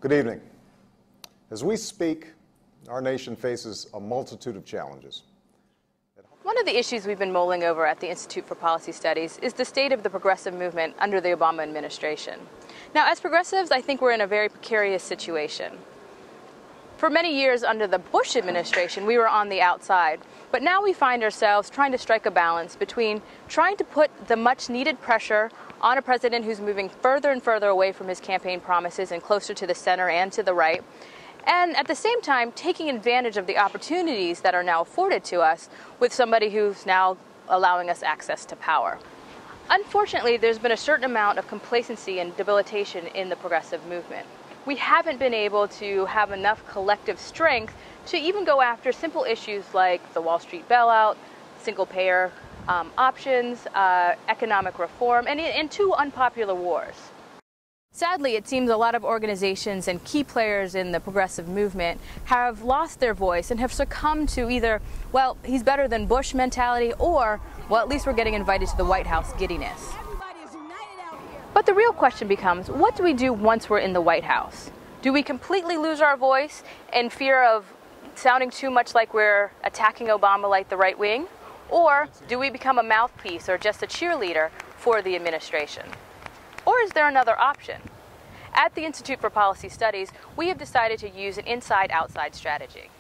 Good evening. As we speak, our nation faces a multitude of challenges. One of the issues we've been mulling over at the Institute for Policy Studies is the state of the progressive movement under the Obama administration. Now, as progressives, I think we're in a very precarious situation. For many years under the Bush administration, we were on the outside, but now we find ourselves trying to strike a balance between trying to put the much-needed pressure on a president who's moving further and further away from his campaign promises and closer to the center and to the right, and at the same time taking advantage of the opportunities that are now afforded to us with somebody who's now allowing us access to power. Unfortunately, there's been a certain amount of complacency and debilitation in the progressive movement. We haven't been able to have enough collective strength to even go after simple issues like the Wall Street bailout, single-payer options, economic reform, and two unpopular wars. Sadly, it seems a lot of organizations and key players in the progressive movement have lost their voice and have succumbed to either, well, he's better than Bush mentality, or, well, at least we're getting invited to the White House giddiness. But the real question becomes, what do we do once we're in the White House? Do we completely lose our voice in fear of sounding too much like we're attacking Obama like the right wing? Or do we become a mouthpiece or just a cheerleader for the administration? Or is there another option? At the Institute for Policy Studies, we have decided to use an inside-outside strategy.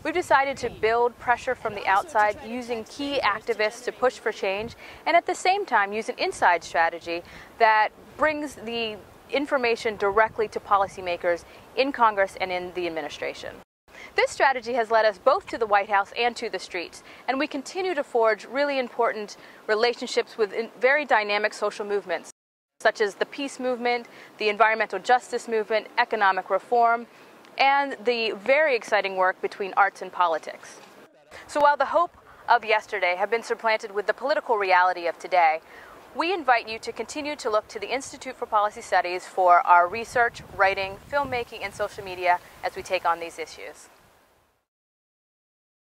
We've decided to build pressure from the outside using key activists to push for change, and at the same time use an inside strategy that brings the information directly to policymakers in Congress and in the administration. This strategy has led us both to the White House and to the streets, and we continue to forge really important relationships with very dynamic social movements, such as the peace movement, the environmental justice movement, economic reform, and the very exciting work between arts and politics. So while the hope of yesterday have been supplanted with the political reality of today, we invite you to continue to look to the Institute for Policy Studies for our research, writing, filmmaking, and social media as we take on these issues.